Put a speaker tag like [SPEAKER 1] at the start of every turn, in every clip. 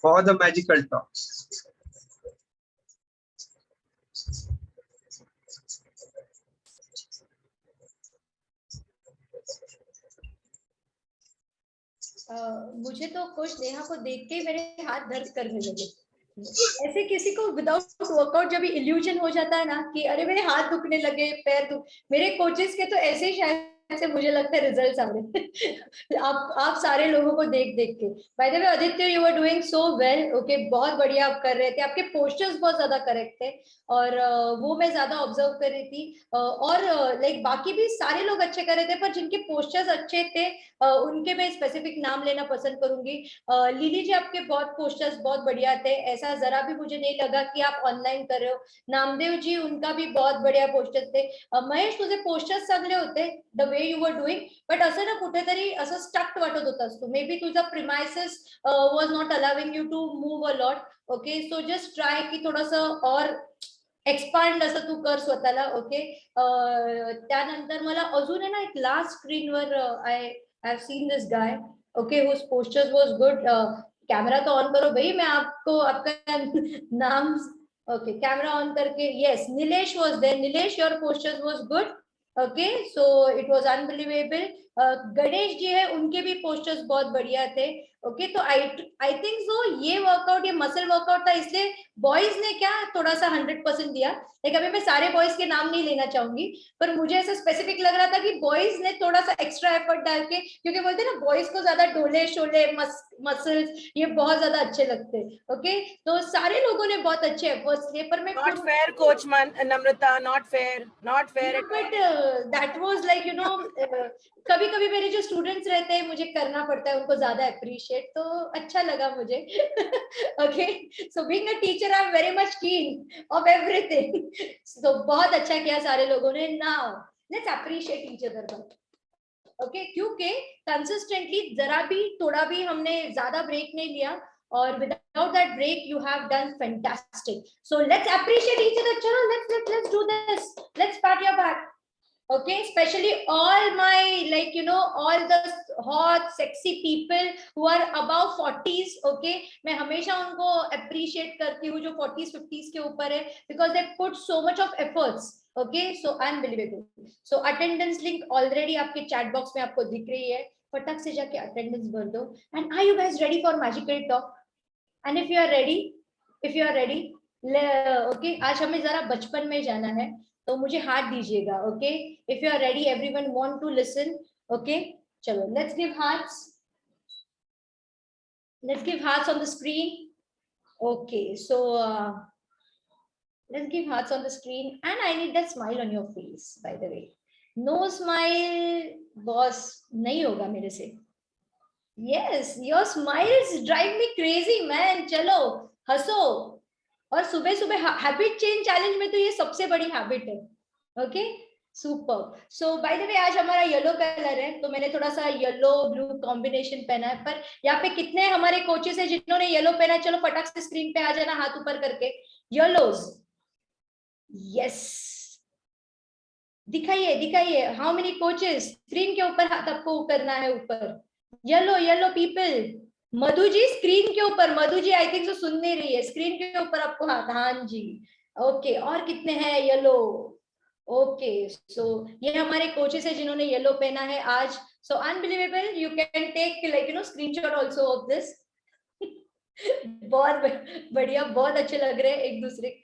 [SPEAKER 1] for the magical talks.
[SPEAKER 2] मुझे तो coach Neha को देख के मेरे हाथ दर्द करने लगे। ऐसे किसी को विदाउट वर्कआउट जब इल्यूजन हो जाता है ना कि अरे मेरे हाथ दुखने लगे, पैर दुख, मेरे कोचेस के तो ऐसे ही शायद से मुझे लगता है रिजल्ट्स आ रहे आप सारे लोगों को देख देख के। By the way Aditya, you are doing so well. Okay, बहुत बढ़िया आप कर रहे थे, आपके पोस्टर्स बहुत ज्यादा करेक्ट थे और वो मैं ज्यादा ऑब्जर्व कर रही थी। और लाइक बाकी भी सारे लोग अच्छे कर रहे थे, पर जिनके पोस्टर्स अच्छे थे उनके मैं स्पेसिफिक नाम लेना पसंद करूंगी। लिली जी, आपके बहुत पोस्टर्स बहुत बढ़िया थे, ऐसा जरा भी मुझे नहीं लगा कि आप ऑनलाइन कर रहे हो। नामदेव जी, उनका भी बहुत बढ़िया पोस्टर्स थे। महेश, तुझे पोस्टर्स चांगले होते the way you were doing, but असं ना कुठेतरी असं स्टक्ड वाटत होतास तू. मे बी तुझा premises was not allowing you to move a lot. Okay, so just try की थोडंसं और एक्सपांड असं तू कर स्वतःला. ओके, त्यानंतर मला अजून आहे ना एक लास्ट स्क्रीनवर I have seen this guy. Okay, whose posters was good. Camera तो ऑन करो भाई, मैं आपको आपका नाम. ओके, कैमरा ऑन करके. Yes, Nilesh was there. Nilesh, your posters was good. Okay, so it was unbelievable. Ganesh ji है, उनके भी पोस्टर्स बहुत बढ़िया थे. ओके, तो आई थिंक सो ये वर्कआउट, ये मसल वर्कआउट था, इसलिए बॉयज ने क्या थोड़ा सा 100% दिया. लेकिन अभी मैं सारे बॉयज के नाम नहीं लेना चाहूंगी, पर मुझे ऐसा स्पेसिफिक लग रहा था कि बॉयज ने थोड़ा सा एक्स्ट्रा एफर्ट डाल के, क्योंकि बोलते हैं ना बॉयज को ज्यादा डोले शोले मसल्स ये बहुत ज्यादा अच्छे लगते हैं. ओके, तो सारे लोगों ने बहुत अच्छे एफर्ट्स लिए, पर मैं
[SPEAKER 3] not fair coach Namrata, not fair, not fair.
[SPEAKER 2] But that was like you no, कभी कभी मेरे जो स्टूडेंट्स रहते हैं मुझे करना पड़ता है उनको ज्यादा अप्रिशिएट, तो अच्छा लगा मुझे. Okay, so being a teacher I am very much keen of everything. So बहुत अच्छा किया सारे लोगों ने. Now let's appreciate each other. Okay, क्योंकि कंसिस्टेंटली जरा भी थोड़ा भी हमने ज्यादा ब्रेक नहीं लिया, और without that break you have done fantastic. So let's appreciate each other. Chalo, let's do this. Let's pat your back. Okay, especially all my, like you know, all the hot sexy people who are above 40s. Okay, मैं हमेशा उनको appreciate करती हूँ जो 40s 50s के ऊपर है, because they put so much of efforts. Okay, so unbelievable. So attendance link already आपके chat box में आपको दिख रही है, फटक से जाके attendance भर दो. And are you guys ready for magical talk? And if you are ready, okay, आज हमें जरा बचपन में जाना है, तो मुझे हाथ दीजिएगा. Okay, if you are ready, everyone want to listen. Okay, चलो, let's give hearts on the screen. Okay, so let's give hearts on the screen, and I need that smile on your face, by the way. No smile, boss, नहीं होगा मेरे से. Yes, your smiles drive me crazy, man. चलो हंसो. और सुबह सुबह habit change challenge में तो ये सबसे बड़ी हैबिट है. Okay, super. So bye the वे, आज हमारा येलो कलर है, तो मैंने थोड़ा सा येलो ब्लू कॉम्बिनेशन पहना है. पर यहाँ पे कितने हमारे कोचेस हैं जिन्होंने येलो पहना है? चलो फटाक से स्क्रीन पे आ जाना हाथ ऊपर करके. येलोज, यस, दिखाइए. How many coaches? स्क्रीन के ऊपर हाथ आपको करना है, ऊपर. Yellow people. Madhu ji, screen के ऊपर. Madhu ji I think so सुन नहीं रही है. स्क्रीन के ऊपर आपको हाथ. हाँ जी. ओके, और कितने हैं येलो? ओके, सो ये हमारे कोचेस है जिन्होंने येलो पहना है आज. So unbelievable. You can take like you know screenshot also of this. बहुत बढ़िया, बहुत अच्छे लग रहे हैं एक दूसरे.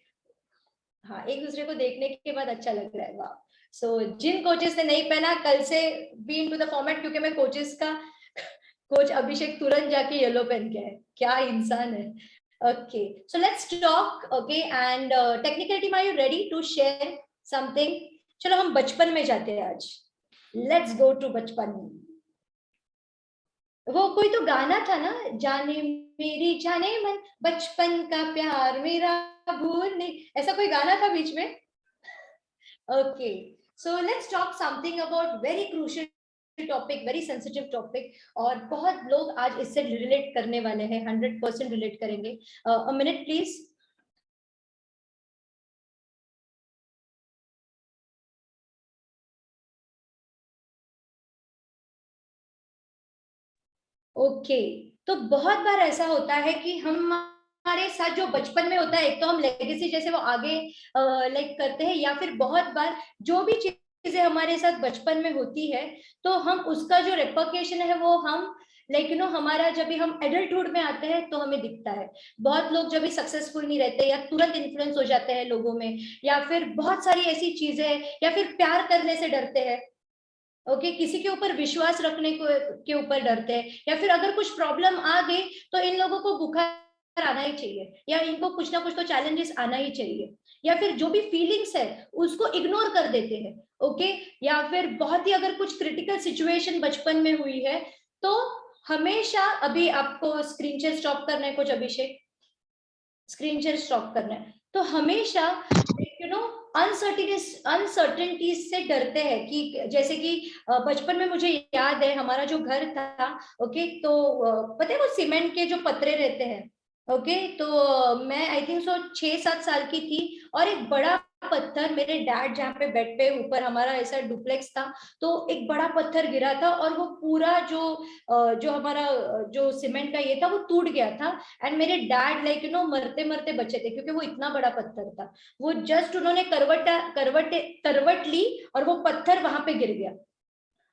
[SPEAKER 2] हाँ, एक दूसरे को देखने के बाद अच्छा लग रहा है. वाह. सो जिन कोचेस ने नहीं पहना, कल से बी इनटू द फॉर्मेट, क्योंकि मैं कोचेस का कोच अभिषेक तुरंत जाके येलो पहन के है. क्या इंसान है. Okay, so let's talk. Okay, and technical team, are you ready to share something? चलो हम बचपन में जाते हैं आज. लेट्स गो टू बचपन. वो कोई तो गाना था ना, जाने मेरी जाने मन, बचपन का प्यार मेरा भूलने, ऐसा कोई गाना था बीच में. Okay, so let's talk something about very crucial topic, very sensitive topic, और बहुत लोग आज इससे रिलेट करने वाले हैं. 100% रिलेट करेंगे. A minute please. ओके, तो बहुत बार ऐसा होता है कि हम हमारे साथ जो बचपन में होता है, एक तो हम लेगेसी जैसे वो आगे लाइक करते हैं, या फिर बहुत बार जो भी चीजें हमारे साथ बचपन में होती है तो हम उसका जो रेपरकेशन है वो हम लाइक हमारा जब भी हम एडल्टहुड में आते हैं तो हमें दिखता है। बहुत लोग जब भी सक्सेसफुल नहीं रहते या तुरंत इन्फ्लुएंस हो जाते हैं लोगों में, या फिर बहुत सारी ऐसी चीजें, या फिर प्यार करने से डरते हैं, ओके किसी के ऊपर विश्वास रखने को के ऊपर डरते हैं, या फिर अगर कुछ प्रॉब्लम आ गई तो इन लोगों को बुखार आना ही चाहिए, या इनको कुछ ना कुछ तो चैलेंजेस आना ही चाहिए, या फिर जो भी फीलिंग्स है उसको इग्नोर कर देते हैं, ओके। या फिर बहुत ही अगर कुछ क्रिटिकल सिचुएशन बचपन में हुई है तो हमेशा, अभी आपको स्क्रीन शेयर स्टॉप करना है कुछ, अभिषेक स्क्रीन शेयर स्टॉप करना है, तो हमेशा अनसर्टेनिटीज से डरते हैं कि जैसे कि बचपन में मुझे याद है हमारा जो घर था, ओके तो पता है वो सीमेंट के जो पतरे रहते हैं, ओके तो मैं आई थिंक सो 6-7 साल की थी, और एक बड़ा पत्थर मेरे डैड जहाँ पे बेड पे ऊपर, हमारा ऐसा डुप्लेक्स था, तो एक बड़ा पत्थर गिरा था और वो पूरा जो हमारा जो सीमेंट का ये था वो टूट गया था। एंड मेरे डैड लाइक मरते मरते बचे थे क्योंकि वो इतना बड़ा पत्थर था। वो जस्ट उन्होंने करवट ली और वो पत्थर वहां पे गिर गया,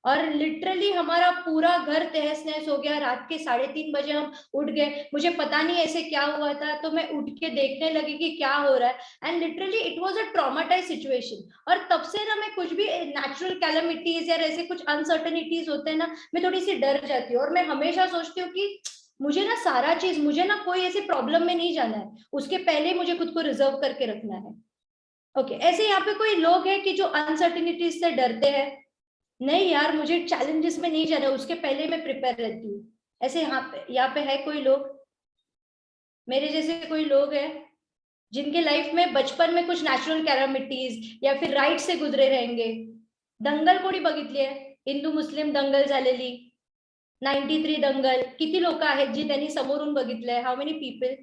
[SPEAKER 2] और लिटरली हमारा पूरा घर तहस नहस हो गया। रात के 3:30 बजे हम उठ गए, मुझे पता नहीं ऐसे क्या हुआ था, तो मैं उठ के देखने लगी कि क्या हो रहा है, and literally it was a traumatise situation. और तब से ना मैं कुछ भी नेचुरल कैलेमिटीज या ऐसे कुछ अनसर्टेनिटीज होते हैं ना, मैं थोड़ी सी डर जाती हूँ, और मैं हमेशा सोचती हूँ कि मुझे ना सारा चीज, मुझे ना कोई ऐसे प्रॉब्लम में नहीं जाना है, उसके पहले मुझे खुद को रिजर्व करके रखना है। ओके ऐसे यहाँ पे कोई लोग हैं कि जो अनसर्टेनिटीज से डरते हैं, नहीं यार मुझे चैलेंजेस में नहीं जाना, उसके पहले मैं प्रिपेयर रहती हूँ, ऐसे यहाँ पे है कोई लोग, मेरे जैसे कोई लोग हैं जिनके लाइफ में बचपन में कुछ नॅचरल कॅलॅमिटीज या फिर राईट से गुजरे रहेंगे? दंगल कोणी बघितली आहे? हिंदू मुस्लिम दंगल झालेली, 93 दंगल, किती लोक आहेत जी त्यांनी समोरून बघितलंय? How many people?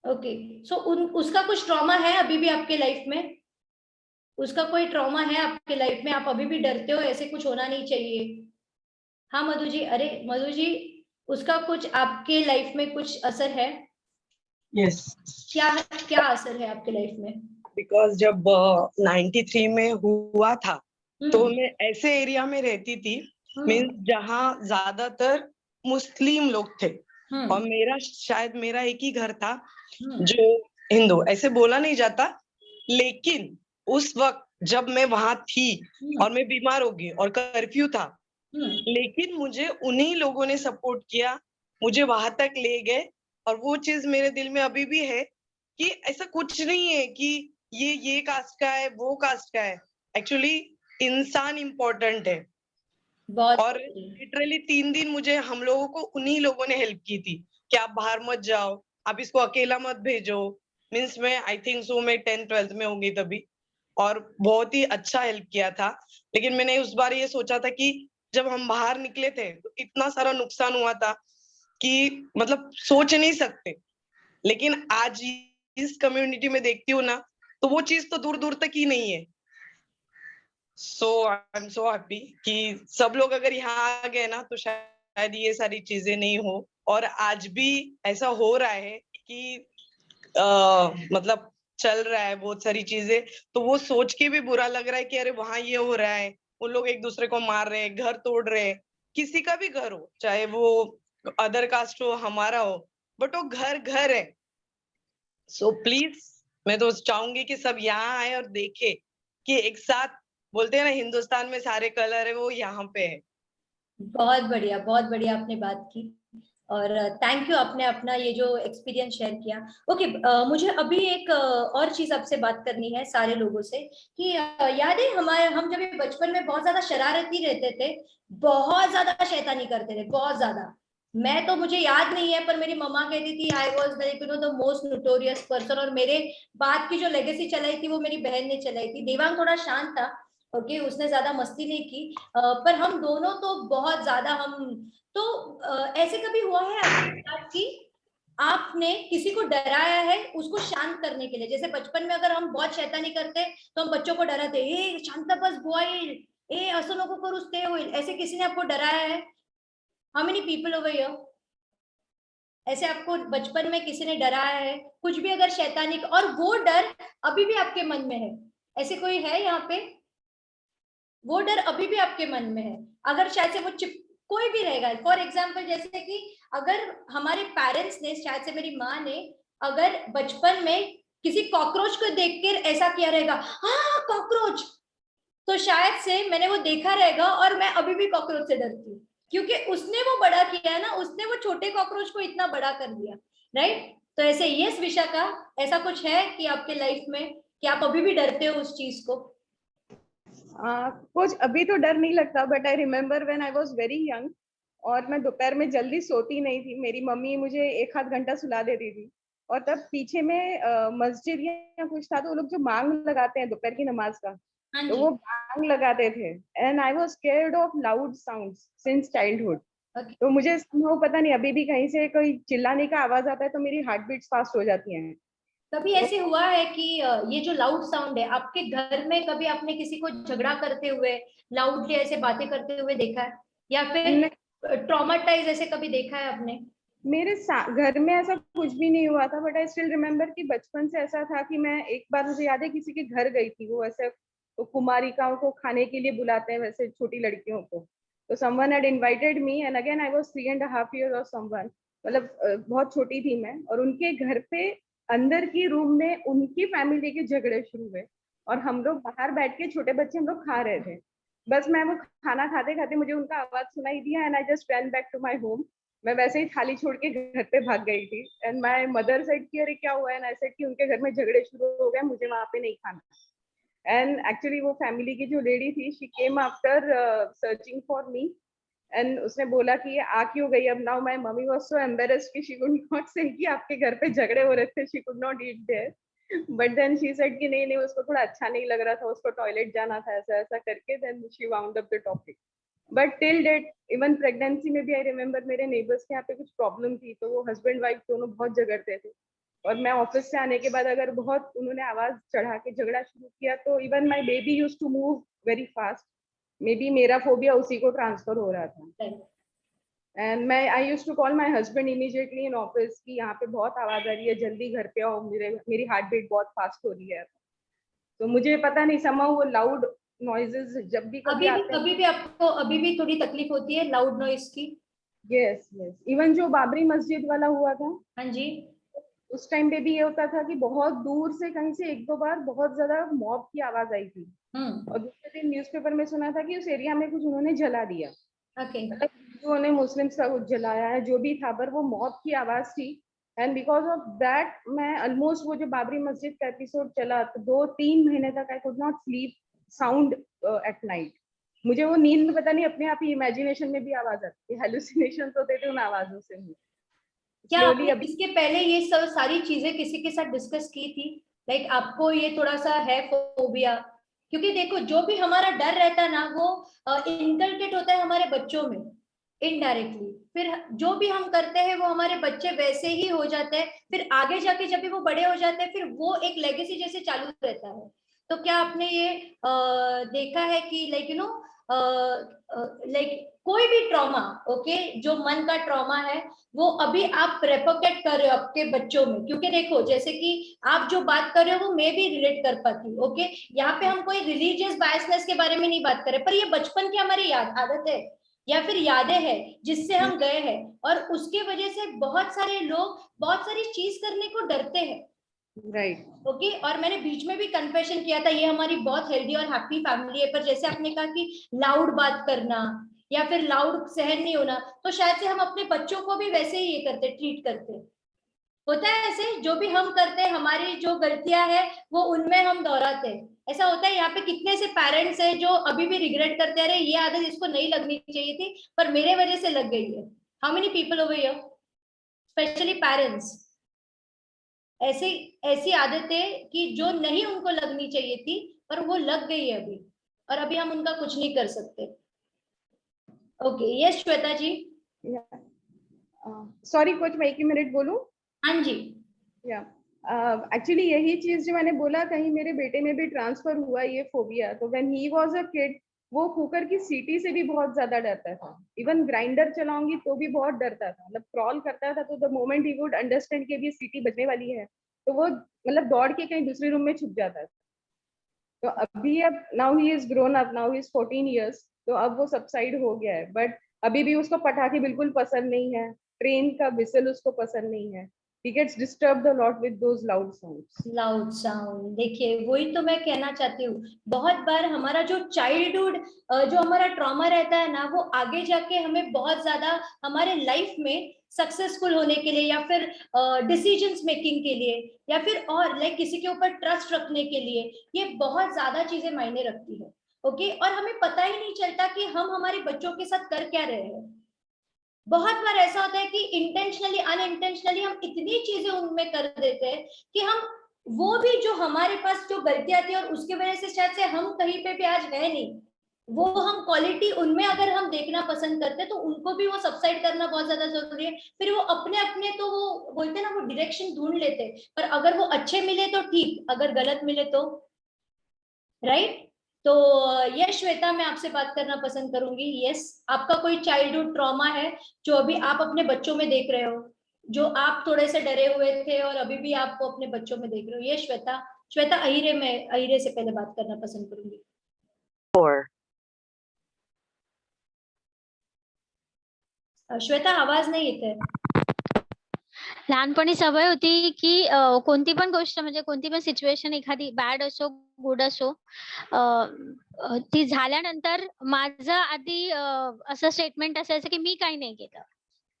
[SPEAKER 2] Okay so उसका कुछ ट्रॉमा है अभी भी आपके लाइफ में? उसका कोई ट्रॉमा है आपके लाइफ में? आप अभी भी डरते हो, ऐसे कुछ होना नहीं चाहिए? हाँ मधु जी, अरे मधु जी, उसका कुछ आपके लाइफ में कुछ असर है?
[SPEAKER 4] यस
[SPEAKER 2] क्या क्या असर है आपके लाइफ में?
[SPEAKER 4] बिकॉज जब 93 में हुआ था तो मैं ऐसे एरिया में रहती थी मीन्स जहाँ ज्यादातर मुस्लिम लोग थे और मेरा शायद मेरा एक ही घर था जो हिंदू, ऐसे बोला नहीं जाता, लेकिन उस वक्त जब मैं वहां थी और मैं बीमार हो गई और कर्फ्यू था, लेकिन मुझे उन्हीं लोगों ने सपोर्ट किया, मुझे वहां तक ले गए। और वो चीज मेरे दिल में अभी भी है कि ऐसा कुछ नहीं है कि ये कास्ट का है वो कास्ट का है, एक्चुअली इंसान इम्पोर्टेंट है।
[SPEAKER 2] बहुत
[SPEAKER 4] और लिटरली 3 दिन मुझे हम लोगों को उन्हीं लोगों ने हेल्प की थी कि आप बाहर मत जाओ, आप इसको अकेला मत भेजो। मीन्स मैं आई थिंक सो मैं 10th-12th में होंगी तभी, और बहुत ही अच्छा हेल्प किया था। लेकिन मैंने उस बार ये सोचा था कि जब हम बाहर निकले थे तो इतना सारा नुकसान हुआ था कि मतलब सोच नहीं सकते। लेकिन आज इस कम्युनिटी में देखती हूँ ना तो वो चीज तो दूर दूर तक ही नहीं है। सो आई एम सो हैप्पी कि सब लोग अगर यहाँ आ गए ना तो शायद ये सारी चीजें नहीं हो। और आज भी ऐसा हो रहा है कि मतलब चल रहा है बहुत सारी चीजें, तो वो सोच के भी बुरा लग रहा है कि अरे वहां ये हो रहा है, उन लोग एक दूसरे को मार रहे हैं, घर तोड़ रहे हैं, किसी का भी घर हो, चाहे वो अदर कास्ट हो हमारा हो, बट वो घर घर है। सो प्लीज मैं तो चाहूंगी कि सब यहाँ आए और देखे कि एक साथ बोलते हैं ना हिंदुस्तान में सारे कलर है, वो यहाँ पे है।
[SPEAKER 2] बहुत बढ़िया आपने बात की, और थैंक यू आपने अपना ये जो एक्सपीरियंस शेयर किया। ओके मुझे अभी एक और चीज आपसे बात करनी है सारे लोगों से कि याद है हम जब बचपन में बहुत ज्यादा शरारती रहते थे, बहुत ज्यादा शैतानी करते थे, बहुत ज्यादा। मैं तो मुझे याद नहीं है पर मेरी मम्मा कहती थी I was like the most notorious person, और मेरे बाद की जो लेगेसी चलाई थी वो मेरी बहन ने चलाई थी। देवांग थोड़ा शांत था, ओके उसने ज्यादा मस्ती नहीं की, पर हम दोनों तो बहुत ज्यादा हम तो ऐसे कभी हुआ है आपके साथ कि आपने किसी को डराया है उसको शांत करने के लिए? जैसे बचपन में अगर हम बहुत शैतानी करते तो हम बच्चों को डराते, ए शांत बस बॉय, ए असं नको करूस ते होईल, ऐसे किसी ने आपको डराया है? How many people over here? ऐसे आपको बचपन में किसी ने डराया है कुछ भी, अगर शैतानी, और वो डर अभी भी आपके मन में है? ऐसे कोई है यहाँ पे? वो डर अभी भी आपके मन में है? अगर शायद से वो कोई भी रहेगा, फॉर एग्जाम्पल जैसे कि अगर हमारे पेरेंट्स ने, शायद से मेरी माँ ने, अगर बचपन में किसी कॉकरोच को देखकर ऐसा किया रहेगा, हाँ कॉकरोच, तो शायद से मैंने वो देखा रहेगा और मैं अभी भी कॉकरोच से डरती हूँ, क्योंकि उसने वो बड़ा किया ना, उसने वो छोटे कॉकरोच को इतना बड़ा कर दिया, राइट? तो ऐसे यस विशाखा, ऐसा कुछ है कि आपके लाइफ में कि आप अभी भी डरते हो उस चीज को?
[SPEAKER 5] कुछ अभी तो डर नहीं लगता, but I remember when I was very young और मैं दोपहर में जल्दी सोती नहीं थी, मेरी मम्मी मुझे 1 आध घंटा सुला देती थी, और तब पीछे में मस्जिद या कुछ था, तो वो लोग जो मांग लगाते हैं दोपहर की नमाज का,
[SPEAKER 2] हाँ
[SPEAKER 5] तो
[SPEAKER 2] जी,
[SPEAKER 5] वो मांग लगाते थे, and I was scared of loud sounds since childhood.
[SPEAKER 2] okay.
[SPEAKER 5] तो मुझे पता नहीं, अभी भी कहीं से कोई चिल्लाने का आवाज आता है तो मेरी हार्ट बीट्स फास्ट हो जाती हैं।
[SPEAKER 2] कभी ऐसे हुआ है कि ये जो लाउड साउंड है आपके घर में, कभी आपने किसी को झगड़ा करते हुए लाउडली ऐसे बातें करते हुए देखा है, या फिर ट्रॉमाटाइज ऐसे कभी देखा है आपने?
[SPEAKER 5] मेरे घर में ऐसा कुछ भी नहीं हुआ था, बट आई स्टिल रिमेम्बर कि बचपन से ऐसा था कि मैं एक बार, मुझे याद है, किसी के घर गई थी, वो ऐसे तो कुमारिकाओं को खाने के लिए बुलाते हैं वैसे छोटी लड़कियों को, तो someone had invited me and again I was 3.5 years और समवन, मतलब बहुत छोटी थी मैं, और उनके घर पे अंदर की रूम में उनकी फैमिली के झगड़े शुरू हुए और हम लोग बाहर बैठ के, छोटे बच्चे हम लोग खा रहे थे, बस मैं वो खाना खाते खाते मुझे उनका आवाज सुनाई दिया and I just run back to my home. मैं वैसे ही थाली छोड़ के घर पे भाग गई थी एंड माय मदर सेड कि अरे क्या हुआ है, एंड आई सेड कि उनके घर में झगड़े शुरू हो गए, मुझे वहां पे नहीं खाना। एंड एक्चुअली वो फैमिली की जो लेडी थी, she came after searching for me, and उसने बोला कि ये आ क्यों गई। अब now my mummy was so embarrassed कि शी कुड नॉट से कि आपके घर पे झगड़े हो रहे थे, she could not eat there, but then she said कि नहीं नहीं, उसको थोड़ा अच्छा नहीं लग रहा था, उसको टॉयलेट जाना था, ऐसा ऐसा करके then she wound up the topic. But till date, even pregnancy में भी आई रिमेम्बर मेरे नेबर्स के यहाँ पे कुछ प्रॉब्लम थी, तो वो हस्बैंड वाइफ दोनों बहुत झगड़ते थे, और मैं ऑफिस से आने के बाद अगर बहुत उन्होंने आवाज चढ़ा के झगड़ा शुरू किया तो even my baby used to move very fast, maybe मेरा फोबिया उसी को ट्रांसफर हो रहा था। एंड मैं I used to call my husband immediately in office कि यहाँ पे बहुत आवाज आ रही है, जल्दी घर पे आओ, मेरी हार्ट बीट बहुत फास्ट हो रही है। तो मुझे पता नहीं, समहाउ वो लाउड नॉइजेस जब भी कभी आते हैं,
[SPEAKER 2] अभी भी आपको अभी भी थोड़ी तकलीफ होती है लाउड नॉइज की?
[SPEAKER 5] यस यस, इवन जो बाबरी मस्जिद वाला हुआ था,
[SPEAKER 2] हाँ जी,
[SPEAKER 5] उस टाइम पे भी ये होता था कि बहुत दूर से कहीं से 1-2 बार बहुत ज्यादा मॉब की आवाज आई थी, और दूसरे दिन न्यूज़पेपर में सुना था कि उस एरिया में कुछ उन्होंने जला दिया,
[SPEAKER 2] ओके,
[SPEAKER 5] मतलब उन्होंने मुस्लिम्स का कुछ जलाया है, जो भी था, पर वो मॉब की आवाज थी। एंड बिकॉज ऑफ दैट मैं ऑलमोस्ट, वो जो बाबरी मस्जिद का एपिसोड चला तो 2-3 महीने तक I could not sleep sound at night. मुझे वो नींद में पता नहीं अपने आप ही इमेजिनेशन में भी आवाज आती है, हेलुसिनेशन होते थे उन आवाजों से।
[SPEAKER 2] क्या
[SPEAKER 5] स्लोली
[SPEAKER 2] आपने
[SPEAKER 5] अभी
[SPEAKER 2] इसके पहले ये सब सारी चीजें किसी के साथ डिस्कस की थी? लाइक आपको ये थोड़ा सा है फोबिया? क्योंकि देखो जो भी हमारा डर रहता है ना, वो इनकलकेट होता है हमारे बच्चों में इनडायरेक्टली, फिर जो भी हम करते हैं वो हमारे बच्चे वैसे ही हो जाते हैं, फिर आगे जाके जब भी वो बड़े हो जाते हैं फिर वो एक लेगेसी जैसे चालू रहता है। तो क्या आपने ये देखा है कि लाइक यू नो, लाइक कोई भी ट्रॉमा, ओके, जो मन का ट्रॉमा है वो अभी आप रेपोकेट कर रहे हो आपके बच्चों में? क्योंकि देखो जैसे कि आप जो बात कर रहे हो वो मैं भी रिलेट कर पाती हूँ, ओके, यहाँ पे हम कोई रिलीजियस बायसनेस के बारे में नहीं बात कर रहे, पर ये बचपन की हमारी याद आदत है या फिर यादें हैं जिससे हम गए हैं, और उसके वजह से बहुत सारे लोग बहुत सारी चीज करने को डरते हैं,
[SPEAKER 5] राइट,
[SPEAKER 2] ओके। और मैंने बीच में भी कन्फेशन किया था, ये हमारी बहुत हेल्दी और हैप्पी फैमिली है, पर जैसे आपने कहा कि लाउड बात करना या फिर लाउड सहन नहीं होना, तो शायद से हम अपने बच्चों को भी वैसे ही ये करते, ट्रीट करते। होता है ऐसे, जो भी हम करते हैं हमारी जो गलतियां हैं वो उनमें हम दोहराते हैं, ऐसा होता है। यहाँ पे कितने से पेरेंट्स हैं जो अभी भी रिग्रेट करते रहे, ये आदत इसको नहीं लगनी चाहिए थी पर मेरे वजह से लग गई है। How many people over here, specially parents, ऐसी ऐसी आदतें कि जो नहीं उनको लगनी चाहिए थी पर वो लग गई है अभी, और अभी हम उनका कुछ नहीं कर सकते। ओके, यस श्वेता जी।
[SPEAKER 5] सॉरी कोच, मैं 1 मिनट बोलूं?
[SPEAKER 2] हाँ जी,
[SPEAKER 5] या एक्चुअली यही चीज जो मैंने बोला, कहीं मेरे बेटे में भी ट्रांसफर हुआ ये फोबिया। तो when he was a kid, वो कुकर की सीटी से भी बहुत ज्यादा डरता था। इवन ग्राइंडर चलाऊंगी तो भी बहुत डरता था, मतलब क्रॉल करता था तो the moment he would understand कि अभी सीटी बजने वाली है तो वो मतलब दौड़ के कहीं दूसरे रूम में छुप जाता था। तो अभी अब now he is grown up, now he is 14 years, तो अब वो सबसाइड हो गया है। बट अभी भी उसको पटाखे बिल्कुल पसंद नहीं है, ट्रेन का विसल उसको पसंद नहीं है। He gets disturbed a lot with those loud sounds.
[SPEAKER 2] Loud sound, देखिए वही तो मैं कहना चाहती हूँ। बहुत बार हमारा जो चाइल्डहुड जो हमारा ट्रॉमा रहता है ना, वो आगे जाके हमें बहुत ज्यादा हमारे लाइफ में सक्सेसफुल होने के लिए या फिर डिसीजंस मेकिंग के लिए या फिर और लाइक किसी के ऊपर ट्रस्ट रखने के लिए ये बहुत ज्यादा चीजें मायने रखती है। ओके, और हमें पता ही नहीं चलता कि हम हमारे बच्चों के साथ कर क्या रहे हैं। बहुत बार ऐसा होता है कि इंटेंशनली अनइंटेंशनली हम इतनी चीजें उनमें कर देते हैं कि हम वो भी जो हमारे पास जो गलतियां थी और उसकी वजह से शायद से हम कहीं पे भी आज है नहीं, वो हम क्वालिटी उनमें अगर हम देखना पसंद करते तो उनको भी वो सबसाइड करना बहुत ज्यादा जरूरी है। फिर वो अपने अपने तो वो बोलते हैं ना, वो डायरेक्शन ढूंढ लेते, पर अगर वो अच्छे मिले तो ठीक, अगर गलत मिले तो राइट। तो यस श्वेता, मैं आपसे बात करना पसंद करूंगी। यस, आपका कोई चाइल्डहुड ट्रॉमा है जो अभी आप अपने बच्चों में देख रहे हो, जो आप थोड़े से डरे हुए थे और अभी भी आपको अपने बच्चों में देख रहे हो। ये श्वेता, श्वेता अहिरे, में अहिरे से पहले बात करना पसंद करूंगी। श्वेता आवाज नाही येते।
[SPEAKER 6] लहानपणी सवय होती की कोणती पण गोष्ट म्हणजे कोणती पण सिच्युएशन एखादी बॅड असो गुड असो ती झाल्यानंतर माझं आधी असं स्टेटमेंट असायचं की मी काही नाही केलं,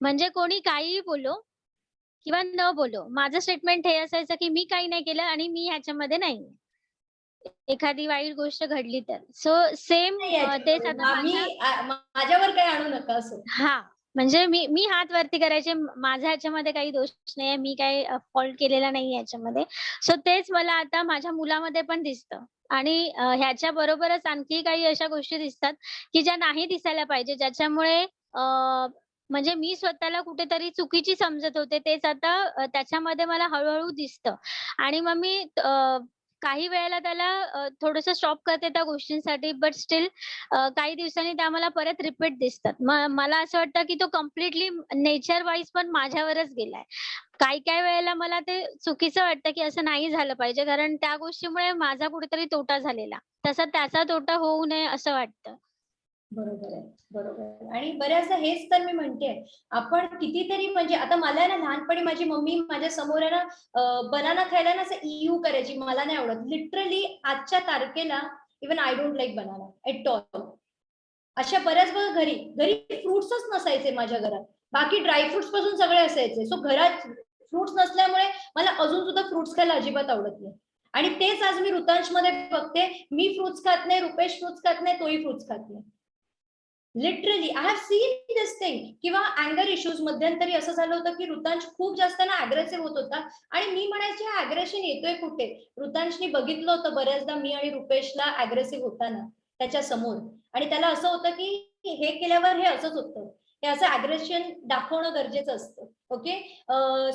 [SPEAKER 6] म्हणजे कोणी काहीही बोलो किंवा न बोलो, माझं स्टेटमेंट हे असायचं की मी काही नाही केलं आणि मी ह्याच्यामध्ये नाही, एखादी वाईट गोष्ट घडली तर. सो सेम तेच आता
[SPEAKER 2] माझ्यावर काही आणू नका असं.
[SPEAKER 6] हा, म्हणजे मी हात वरती करायचे, माझ्या ह्याच्यामध्ये काही दोष नाहीये, मी काही फॉल्ट केलेला नाही याच्यामध्ये. सो तेच मला आता माझ्या मुलामध्ये पण दिसतं आणि ह्याच्या बरोबरच आणखी काही अशा गोष्टी दिसतात की ज्या नाही दिसायला पाहिजे, ज्याच्यामुळे म्हणजे मी स्वतःला कुठेतरी चुकीची समजत होते, तेच आता त्याच्यामध्ये मला हळू दिसतं आणि मग मी काही वेळेला त्याला थोडंसं स्टॉप करते त्या गोष्टींसाठी, बट स्टिल काही दिवसांनी त्या मला परत रिपीट दिसतात. मला असं वाटतं की तो कम्प्लिटली नेचर वाईज पण माझ्यावरच गेलाय. काही वेळेला मला ते चुकीचं वाटतं की असं नाही झालं पाहिजे, कारण त्या गोष्टीमुळे माझा कुठेतरी तोटा झालेला. तसा त्याचा तोटा होऊ नये असं वाटतं.
[SPEAKER 2] बरोबर आहे, बरोबर आहे. आणि बऱ्याचदा हेच तर मी म्हणते, आपण कितीतरी म्हणजे आता मला ना लहानपणी माझी मम्मी माझ्या समोर आहे ना बनाना खायला ना असं इयू करायची, मला नाही आवडत. लिटरली आजच्या तारखेला even I don't like banana at all. अशा बऱ्याच बघा घरी घरी फ्रुट्सच नसायचे माझ्या घरात, बाकी ड्रायफ्रुट्स पासून सगळे असायचे. सो घरात फ्रुट्स नसल्यामुळे मला अजून सुद्धा फ्रुट्स खायला अजिबात आवडत नाही. आणि तेच आज मी ऋतांश मध्ये बघते, मी फ्रुट्स खात नाही, रुपेश फ्रुट्स खात नाही, तोही फ्रुट्स खात नाही. Literally I have seen this thing. किंवा अँगर इश्यूज मध्यंतरी असं झालं होतं की ऋतांश खूप जास्त ना अग्रेसिव्ह होत होता आणि मी म्हणायचे हा अग्रेशन येतोय कुठे. ऋतांशनी बघितलं होतं बऱ्याचदा मी आणि रुपेशला अग्रेसिव्ह होताना त्याच्या समोर, आणि त्याला असं होतं की हे केल्यावर हे असंच होतं, हे असं अग्रेशन दाखवणं गरजेचं असतं. ओके,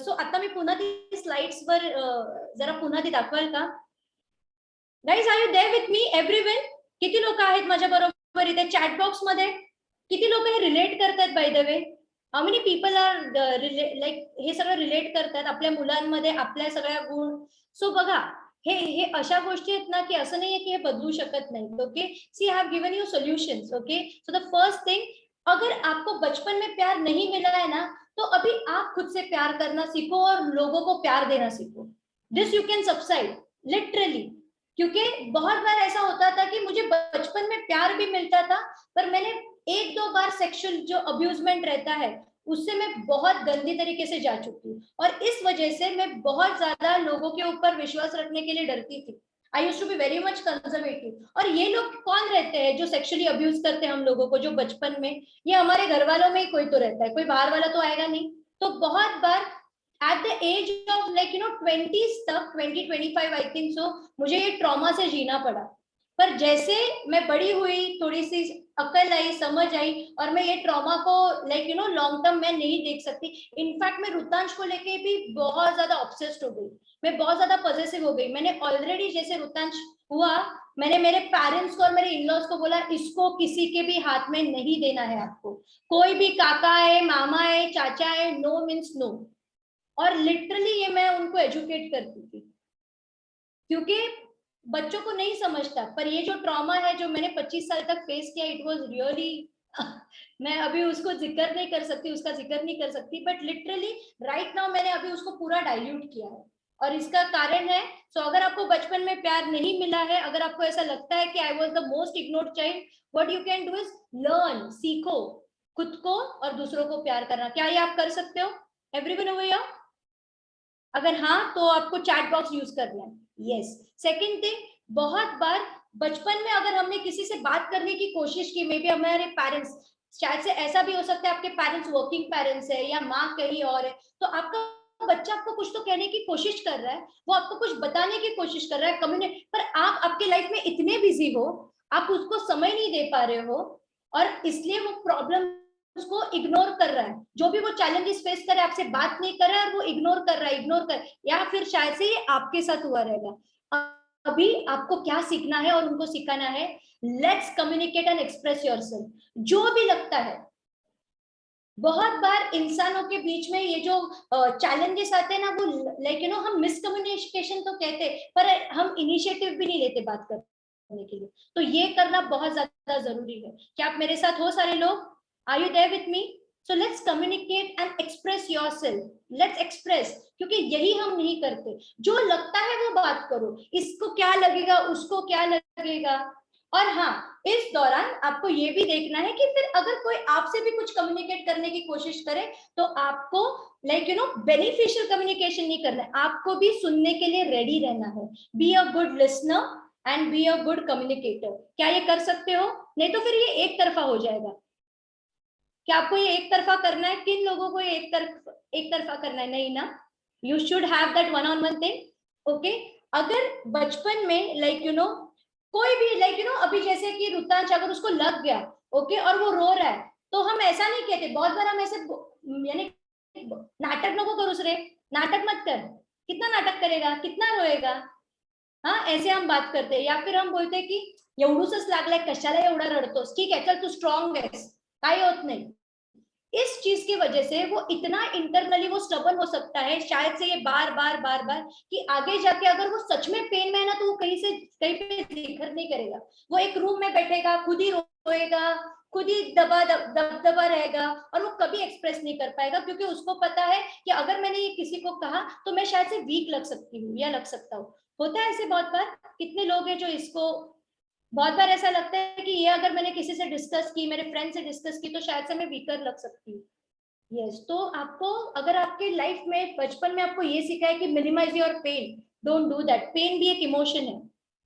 [SPEAKER 2] सो आता मी पुन्हा ती स्लाइड्स वर जरा पुन्हा ती दाखवाल का guys? Are you there with me everyone? किती लोक आहेत माझ्या बरोबर इथे चॅट बॉक्स मध्ये? किती लोक हे रिलेट करतात? By the way, how many people are like हे सगळं रिलेट करतात आपल्या मुलांमध्ये आपल्या सगळ्या गुण? सो बघा, हे अशा गोष्टी आहेत ना की असं नाहीये की हे बदलू शकत नाही. Okay, see I have given you solutions. Okay, so the first thing, अगर आपको बचपन में प्यार नहीं मिला है ना, तो अभी आप खुद से प्यार करना सीखो और लोगों को प्यार देना सीखो. This you can subside literally. क्योंकि बहुत बार ऐसा होता था कि मुझे बचपन में प्यार भी मिलता था, पर मैंने एक दो बार सेक्सुअल जो अब्यूजमेंट रहता है उससे मैं बहुत गंदी तरीके से जा चुकी हूँ, और इस वजह से मैं बहुत ज्यादा लोगों के ऊपर विश्वास रखने के लिए डरती थी. I used to be very much conservative. और ये लोग कौन रहते हैं जो सेक्सुअली अब्यूज करते हैं हम लोगों को, जो बचपन में? ये हमारे घर वालों में ही कोई तो रहता है, कोई बाहर वाला तो आएगा नहीं. तो बहुत बार at the age of 20s तक, 20-25 आई थिंक सो, मुझे ये ट्रॉमा से जीना पड़ा. पर जैसे मैं बड़ी हुई, थोड़ी सी अकल आई, समझ आई, और मैं ये ट्रॉमा को लॉन्ग टर्म मैं नहीं देख सकती। इनफैक्ट मैं रुतांश को लेके भी बहुत ज्यादा ऑब्सेस्ड हो गई, मैं बहुत ज्यादा पॉजेसिव हो गई। मैंने ऑलरेडी जैसे रुतांश हुआ, मैंने मेरे पेरेंट्स को और मेरे इन-लॉज को बोला इसको किसी के भी हाथ में नहीं देना है आपको, कोई भी काका है, मामा है, चाचा है, नो मीन्स नो। और लिटरली ये मैं उनको एजुकेट करती थी, क्योंकि बच्चों को नहीं समझता। पर ये जो ट्रॉमा है जो मैंने 25 साल तक फेस किया, इट वाज रियली मैं अभी उसको जिक्र नहीं कर सकती, उसका जिक्र नहीं कर सकती, बट लिटरली राइट नाउ मैंने अभी उसको पूरा डाइल्यूट किया है। और इसका कारण है, सो अगर आपको बचपन में प्यार नहीं मिला है, अगर आपको ऐसा लगता है कि I was the most ignored child, what you can do is learn, सीखो खुद को और दूसरों को प्यार करना। क्या ये आप कर सकते हो एवरीवन ओवर हियर? अगर हाँ तो आपको चैट बॉक्स यूज करना है। यस। सेकंड थिंग, बहुत बार बचपन में अगर हमने किसी से बात करने की कोशिश की, मे बी हमारे पेरेंट्स, शायद से ऐसा भी हो सकता है आपके पेरेंट्स वर्किंग पेरेंट्स है या माँ कहीं और है, तो आपका बच्चा आपको कुछ तो कहने की कोशिश कर रहा है, वो आपको कुछ बताने की कोशिश कर रहा है, कम्युनिकेट, पर आप आपके लाइफ में इतने बिजी हो, आप उसको समय नहीं दे पा रहे हो, और इसलिए वो प्रॉब्लम उसको इग्नोर कर रहा है। जो भी वो चैलेंजेस फेस करे, आपसे बात नहीं कर रहा है और वो इग्नोर कर रहा है, इग्नोर कर, या फिर शायद से ये आपके साथ हुआ रहेगा। अभी आपको क्या सीखना है और उनको सिखाना है, let's communicate and express yourself. जो भी लगता है, बहुत बार इंसानों के बीच में ये जो चैलेंजेस आते हैं ना, वो हम मिसकम्युनिकेशन तो कहते हैं, पर हम इनिशिएटिव भी नहीं लेते बात करने के लिए। तो ये करना बहुत ज्यादा जरूरी है। क्या आप मेरे साथ हो सारे लोग? Are you there with me? So let's communicate and express yourself. Let's express, क्योंकि यही हम नहीं करते। जो लगता है वो बात करो, इसको क्या लगेगा, उसको क्या लगेगा। और हाँ, इस दौरान आपको ये भी देखना है कि फिर अगर कोई आपसे भी कुछ कम्युनिकेट करने की कोशिश करे, तो आपको बेनिफिशियल कम्युनिकेशन नहीं करना है, आपको भी सुनने के लिए रेडी रहना है। Be a good listener and be a good communicator. क्या ये कर सकते हो? नहीं तो फिर ये एक तरफा हो जाएगा। क्या आपको ये एक तरफा करना है? किन लोगों को ये एक तरफा करना है? नहीं ना, you should have that one on one thing. Okay, अगर बचपन में कोई भी अभी जैसे कि रुतांश, अगर उसको लग गया ओके और वो रो रहा है, तो हम ऐसा नहीं कहते। बहुत बार हम ऐसे यानी नाटक नको करूस रे, नाटक मत कर, कितना नाटक करेगा, कितना रोएगा, हाँ ऐसे हम बात करते हैं। या फिर हम बोलते कि एवढूसच लागलाय, कशाला एवढा रडतोस, ठीक है चल तू स्ट्रॉन्ग आहेस, काही होत नहीं। इस चीज की वजह से वो इतना इंटरनली वो स्टबन हो सकता है, शायद से ये बार बार कि आगे जाके अगर वो सच में पेन में है ना, तो वो कहीं पे जिक्र नहीं करेगा। वो एक रूम में बैठेगा, खुद ही रोएगा, खुद ही दबदबा रहेगा, और वो कभी एक्सप्रेस नहीं कर पाएगा, क्योंकि उसको पता है कि अगर मैंने ये किसी को कहा तो मैं शायद से वीक लग सकती हूँ या लग सकता हूँ। होता है ऐसे बहुत बार। कितने लोग हैं जो इसको, बहुत बार ऐसा लगता है कि ये अगर मैंने किसी से डिस्कस की, मेरे फ्रेंड से डिस्कस की, तो शायद से मैं वीकर लग सकती हूँ। यस, तो आपको अगर आपके लाइफ में बचपन में आपको ये सिखाया कि minimise your pain, don't do that. Pain भी एक इमोशन है,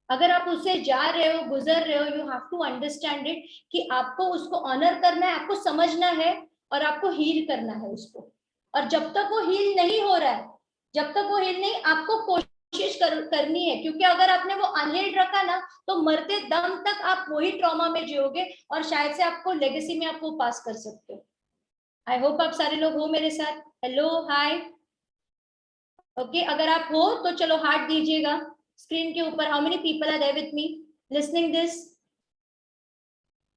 [SPEAKER 2] अगर आप उससे जा रहे हो, गुजर रहे हो, you have to understand it, कि आपको उसको ऑनर करना है, आपको समझना है, और आपको हील करना है उसको। और जब तक वो हील नहीं हो रहा है, जब तक वो हील नहीं, आपको कोशिश करनी है, क्योंकि अगर आपने वो अनहील्ड रखा ना, तो मरते दम तक आप वही ट्रॉमा में जियोगे, और शायद से आपको लेगेसी में आप वो पास कर सकते हो। आई होप आप सारे लोग हो मेरे साथ। हेलो, हाय, ओके। अगर आप हो तो चलो हार्ट दीजिएगा स्क्रीन के ऊपर। How many people are there with me listening this?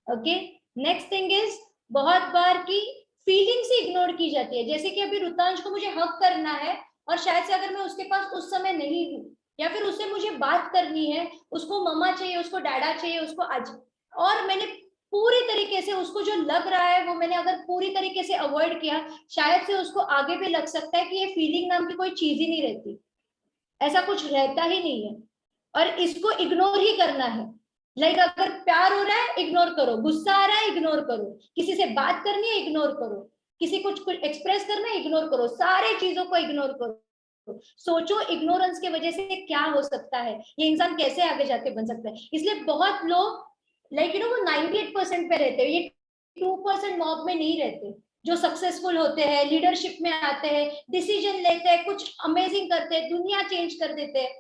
[SPEAKER 2] Okay, next thing is, बहुत बार की फीलिंग्स ही इग्नोर की जाती है। जैसे कि अभी रुतांश को मुझे हक करना है, और शायद से अगर मैं उसके पास उस समय नहीं हूँ, या फिर उससे मुझे बात करनी है, उसको मम्मा चाहिए, उसको डैडा चाहिए, उसको आज, और मैंने पूरी तरीके से उसको जो लग रहा है वो मैंने अगर पूरी तरीके से अवॉइड किया, शायद से उसको आगे भी लग सकता है कि ये फीलिंग नाम की कोई चीज ही नहीं रहती, ऐसा कुछ रहता ही नहीं है, और इसको इग्नोर ही करना है। अगर प्यार हो रहा है इग्नोर करो, गुस्सा आ रहा है इग्नोर करो, किसी से बात करनी है इग्नोर करो, किसी कुछ एक्सप्रेस करना है इग्नोर करो, सारे चीजों को इग्नोर करो। सोचो इग्नोरेंस की वजह से क्या हो सकता है, ये इंसान कैसे आगे जाके बन सकता है। इसलिए बहुत लोग वो 98% पे रहते हैं, ये 2% मॉब में नहीं रहते, जो सक्सेसफुल होते हैं, लीडरशिप में आते हैं, डिसीजन लेते हैं, कुछ अमेजिंग करते हैं, दुनिया चेंज कर देते हैं।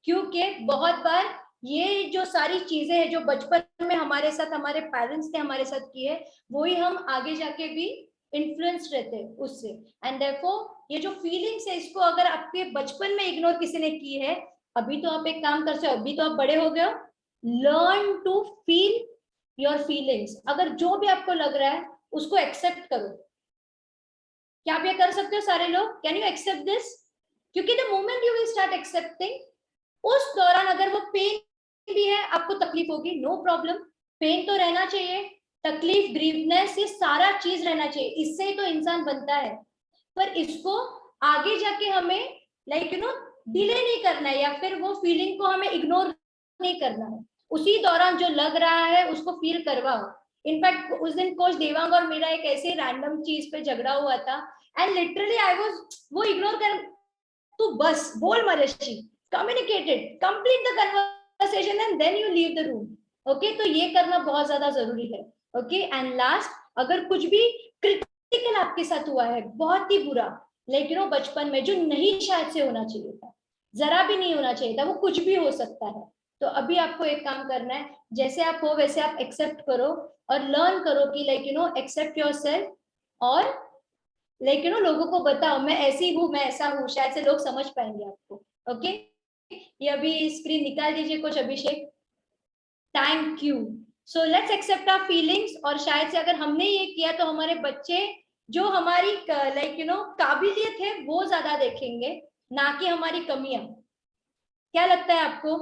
[SPEAKER 2] क्योंकि बहुत बार ये जो सारी चीजें हैं जो बचपन में हमारे साथ हमारे पेरेंट्स ने हमारे साथ की है, वही हम आगे जाके भी इन्फ्लुएंस रहते हैं उससे। एंड देयरफॉर ये जो फीलिंग्स है, इसको अगर आपके बचपन में इग्नोर किसी ने की है, अभी तो आप एक काम कर सकते हो, अभी तो आप बड़े हो गए हो, learn to feel your feelings. अगर जो भी आपको लग रहा है उसको एक्सेप्ट करो। क्या आप ये कर सकते हो सारे लोग? Can you accept this? क्योंकि the moment you will start accepting, उस दौरान अगर वो पेन भी है, आपको तकलीफ होगी, नो प्रॉब्लम, पेन तो रहना चाहिए, तकलीफ, ग्रीवनेस, ये सारा चीज रहना चाहिए, इससे ही तो इंसान बनता है। पर इसको आगे जाके हमें लाइक डिले नहीं करना है, या फिर वो फीलिंग को हमें इग्नोर नहीं करना है। उसी दौरान जो लग रहा है उसको फील करवाओ। इनफैक्ट उस दिन कोच देवांग और मेरा एक ऐसे रैंडम चीज पे झगड़ा हुआ था, एंड लिटरली आई वाज, वो इग्नोर कर, तू बस बोल मरीषी, communicated, complete the conversation and then you leave the room. Okay, तो ये करना बहुत ज्यादा जरूरी है। ओके, एंड लास्ट, अगर कुछ भी क्रिटिकल आपके साथ हुआ है, बहुत ही बुरा, लाइक बचपन में, जो नहीं शायद से होना चाहिए था, जरा भी नहीं होना चाहिए था, वो कुछ भी हो सकता है, तो अभी आपको एक काम करना है, जैसे आप हो वैसे आप एक्सेप्ट करो और लर्न करो कि लाइक एक्सेप्ट योरसेल्फ, और लाइक लोगों को बताओ मैं ऐसी हूँ, मैं ऐसा हूँ, शायद से लोग समझ पाएंगे आपको। ओके, ये अभी स्क्रीन निकाल दीजिए coach Abhishek. Thank you. So let's accept our feelings, और शायद से अगर हमने ये किया तो हमारे बच्चे जो हमारी लाइक काबिलियत है वो ज्यादा देखेंगे, ना कि हमारी कमियां। क्या लगता है आपको?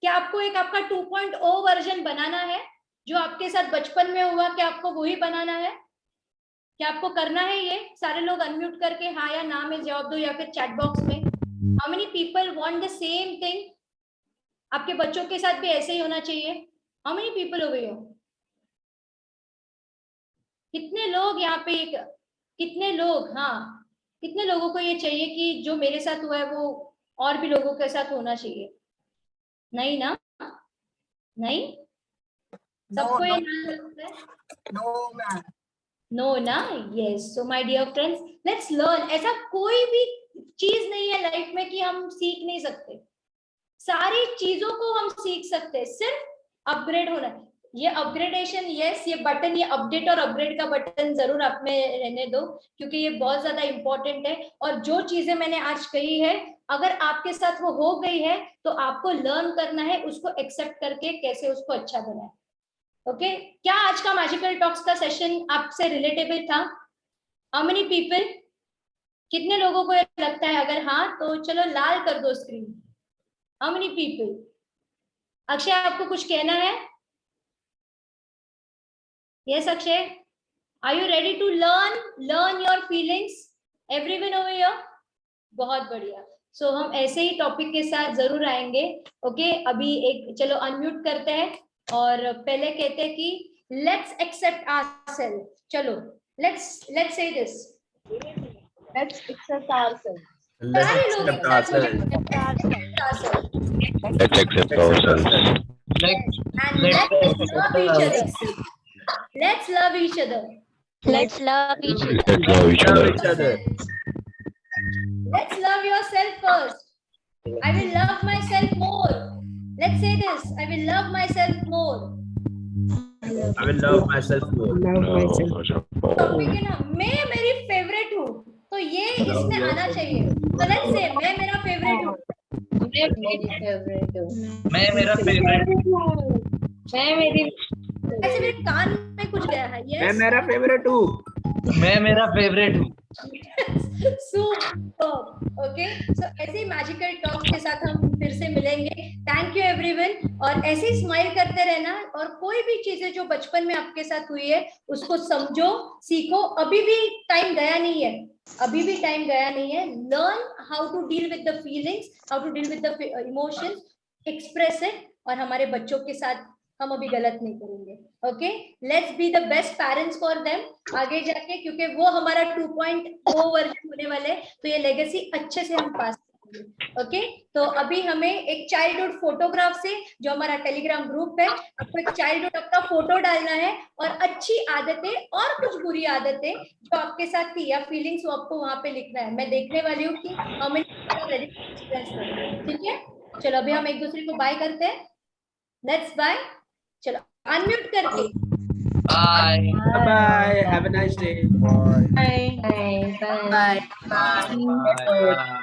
[SPEAKER 2] क्या आपको एक आपका 2.0 वर्जन बनाना है? जो आपके साथ बचपन में हुआ, क्या आपको वही बनाना है? क्या आपको करना है ये? सारे लोग अनम्यूट करके हाँ या ना में जवाब दो, या फिर चैट बॉक्स में। How many people want the same thing? आपके बच्चों के साथ भी ऐसे ही होना चाहिए? हाउ मेनी पीपल हो गए हो? कितने लोग यहाँ पे, कितने लोग, हाँ, कितने लोगों को ये चाहिए कि जो मेरे साथ हुआ है वो और भी लोगों के साथ होना चाहिए? नहीं ना? नहीं, सबको ये ना लगता है? नो ना? Yes. So my dear friends, let's learn. ऐसा कोई भी चीज नहीं है लाइफ में कि हम सीख नहीं सकते, सारी चीजों को हम सीख सकते हैं, सिर्फ अपग्रेड होना है। ये अपग्रेडेशन, यस, ये बटन, ये अपडेट और अपग्रेड का बटन जरूर आप में रहने दो, क्योंकि ये बहुत ज्यादा इंपॉर्टेंट है। और जो चीजें मैंने आज कही है, अगर आपके साथ वो हो गई है तो आपको लर्न करना है उसको एक्सेप्ट करके कैसे उसको अच्छा बनाए। ओके, क्या आज का मैजिकल टॉक्स का सेशन आपसे रिलेटेबल था? How many people? कितने लोगों को ये लगता है? अगर हाँ तो चलो लाल कर दो screen. How many people? Akshay, आपको कुछ कहना है? Yes Akshay, are you ready to learn your feelings? Everyone over here? बहुत बढ़िया। सो हम ऐसे ही टॉपिक के साथ जरूर आएंगे। ओके, अभी एक चलो अनम्यूट करते हैं और पहले कहते हैं कि लेट्स एक्सेप्ट आवरसेल्फ। चलो let's say this,
[SPEAKER 3] Let's accept ourselves.
[SPEAKER 2] सारे लोग एक साथ मुझे
[SPEAKER 7] Let's accept ourselves.
[SPEAKER 2] and let's love each other. Let's love each other.
[SPEAKER 6] Let's love each other.
[SPEAKER 7] Let's love each other.
[SPEAKER 2] Let's love yourself first. I will love myself more. Let's say this, I will love myself more.
[SPEAKER 1] I will love myself more.
[SPEAKER 2] तो मैं मेरी favourite हूँ, तो ये इसमें आना चाहिए। तो लेट्स से मैं मेरा फेवरेट हूँ।
[SPEAKER 1] मैं मेरा फेवरेट हूँ।
[SPEAKER 3] मैं मेरी
[SPEAKER 2] ऐसे मेरे कान में कुछ गया है।
[SPEAKER 1] मैं
[SPEAKER 2] यस,
[SPEAKER 1] मेरा फेवरेट हूँ। मैं मेरा फेवरेट हूँ।
[SPEAKER 2] सुपर। ओके, सो ऐसे ही मैजिकल टॉक के साथ हम फिर से मिलेंगे। थैंक यू एवरीवन, और ऐसे ही स्माइल करते रहना, और कोई भी चीजें जो बचपन में आपके साथ हुई है उसको समझो, सीखो। अभी भी टाइम गया नहीं है, अभी भी टाइम गया नहीं है। Learn how to deal with the feelings, how to deal with the emotions, express it, और हमारे बच्चों के साथ हम अभी गलत नहीं करेंगे। Okay, let's be the best parents for them आगे जाके, क्योंकि वो हमारा 2.0 वर्जन होने वाले, तो ये लेगेसी अच्छे से हम पास करेंगे। ओके, तो अभी हमें एक चाइल्डहुड फोटोग्राफ से, जो हमारा टेलीग्राम ग्रुप है, आपको एक चाइल्डहुड अपना फोटो डालना है, और अच्छी आदतें और कुछ बुरी आदतें जो आपके साथ थी या फीलिंग्स, वो आपको वहां पे लिखना है। मैं देखने वाली हूँ कि हमें, ठीक है? चलो अभी हम एक दूसरे को बाय करते हैं। Let's bye. चलो अनम्यूट करके
[SPEAKER 1] Bye.
[SPEAKER 8] Bye. Have a nice day.
[SPEAKER 3] Bye.
[SPEAKER 2] Bye
[SPEAKER 1] Bye. Bye.